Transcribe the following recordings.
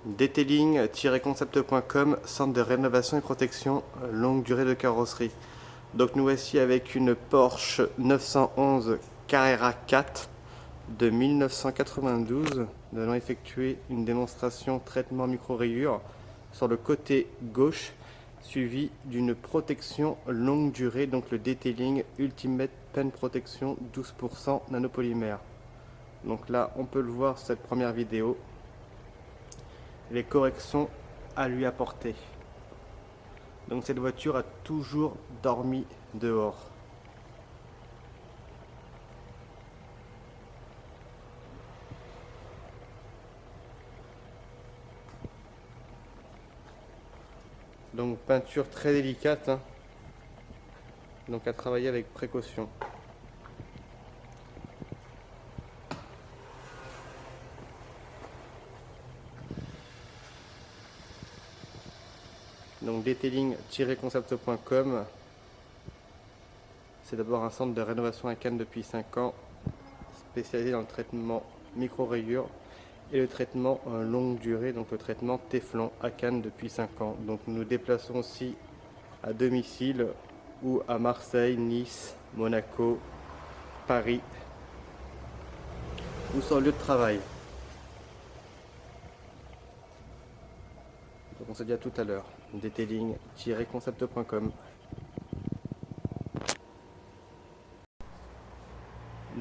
Detailing-concept.com, centre de rénovation et protection longue durée de carrosserie. Donc nous voici avec une Porsche 911 Carrera 4 de 1992. Nous allons effectuer une démonstration traitement micro-rayures sur le côté gauche, suivi d'une protection longue durée, donc le Detailing Ultimate Pen Protection 12% nanopolymère. Donc là on peut le voir sur cette première vidéo, les corrections à lui apporter. Donc cette voiture a toujours dormi dehors. Donc peinture très délicate, hein. Donc à travailler avec précaution. Donc detailing-concept.com, c'est d'abord un centre de rénovation à Cannes depuis 5 ans, spécialisé dans le traitement micro-rayures et le traitement longue durée, donc le traitement Téflon à Cannes depuis 5 ans. Donc nous nous déplaçons aussi à domicile ou à Marseille, Nice, Monaco, Paris ou sur le lieu de travail. Donc on se dit à tout à l'heure. Detailing-concept.com.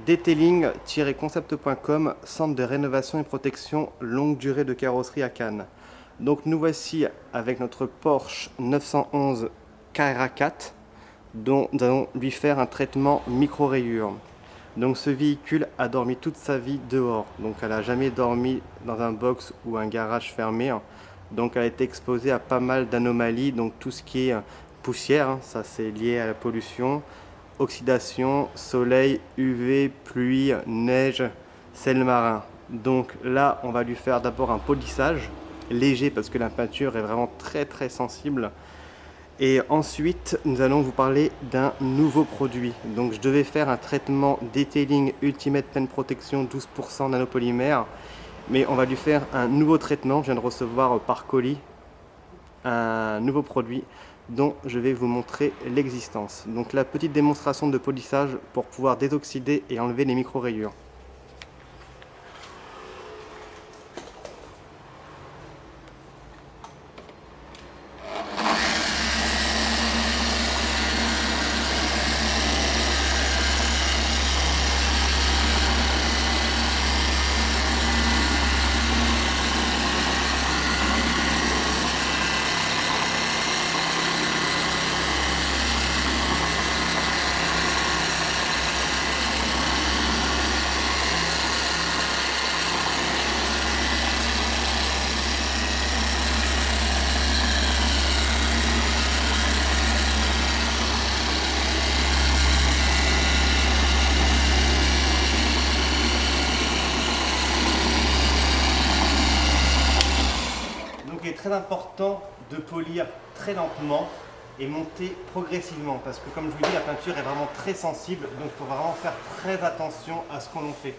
Detailing-concept.com, centre de rénovation et protection longue durée de carrosserie à Cannes. Donc nous voici avec notre Porsche 911 Carrera 4, dont nous allons lui faire un traitement micro-rayures. Donc ce véhicule a dormi toute sa vie dehors, donc elle n'a jamais dormi dans un box ou un garage fermé. Donc elle a été exposée à pas mal d'anomalies, donc tout ce qui est poussière, hein, ça c'est lié à la pollution, oxydation, soleil, UV, pluie, neige, sel marin. Donc là on va lui faire d'abord un polissage léger parce que la peinture est vraiment très sensible. Et ensuite, nous allons vous parler d'un nouveau produit. Donc je devais faire un traitement Detailing Ultimate Pen Protection 12% nanopolymère. Mais on va lui faire un nouveau traitement. Je viens de recevoir par colis un nouveau produit dont je vais vous montrer l'existence. Donc la petite démonstration de polissage pour pouvoir désoxyder et enlever les micro-rayures. Il est très important de polir très lentement et monter progressivement parce que comme je vous dis, la peinture est vraiment très sensible, donc il faut vraiment faire très attention à ce qu'on en fait.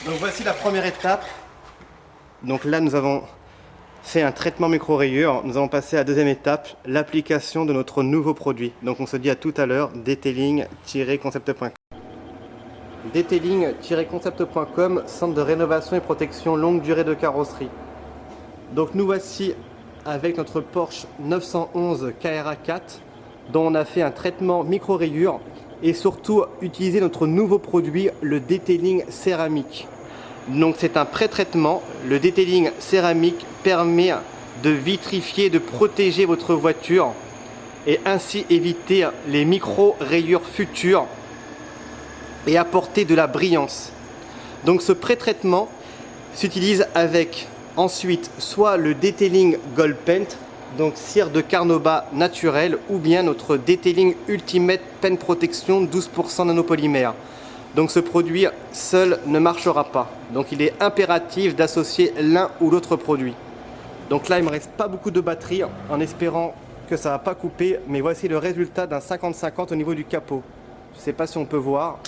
Donc voici la première étape. Donc là nous avons fait un traitement micro-rayures. Nous allons passer à la deuxième étape, l'application de notre nouveau produit. Donc on se dit à tout à l'heure, detailing-concept.com. detailing-concept.com, centre de rénovation et protection longue durée de carrosserie. Donc nous voici avec notre Porsche 911 KRA4 dont on a fait un traitement micro-rayures et surtout utilisé notre nouveau produit, le detailing céramique. Donc c'est un pré-traitement. Le detailing céramique permet de vitrifier, de protéger votre voiture et ainsi éviter les micro-rayures futures et apporter de la brillance. Donc ce pré-traitement s'utilise avec ensuite soit le detailing Gold Paint, donc cire de carnauba naturel, ou bien notre detailing Ultimate Paint Protection 12% nanopolymère. Donc ce produit seul ne marchera pas. Donc il est impératif d'associer l'un ou l'autre produit. Donc là il me reste pas beaucoup de batterie en espérant que ça va pas couper, mais voici le résultat d'un 50-50 au niveau du capot. Je sais pas si on peut voir.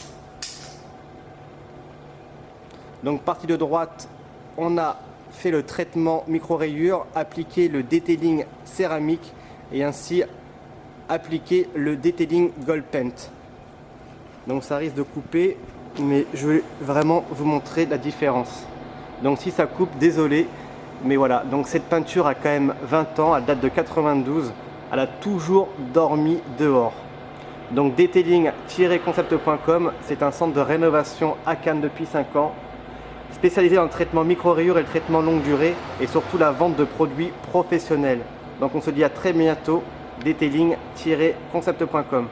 Donc partie de droite, on a fait le traitement micro-rayures, appliqué le detailing céramique et ainsi appliquer le detailing Gold Paint. Donc ça risque de couper, mais je vais vraiment vous montrer la différence. Donc si ça coupe, désolé, mais voilà. Donc cette peinture a quand même 20 ans, elle date de 92, elle a toujours dormi dehors. Donc detailing-concept.com, c'est un centre de rénovation à Cannes depuis 5 ans, spécialisé dans le traitement micro-rayures et le traitement longue durée et surtout la vente de produits professionnels. Donc on se dit à très bientôt, detailing-concept.com.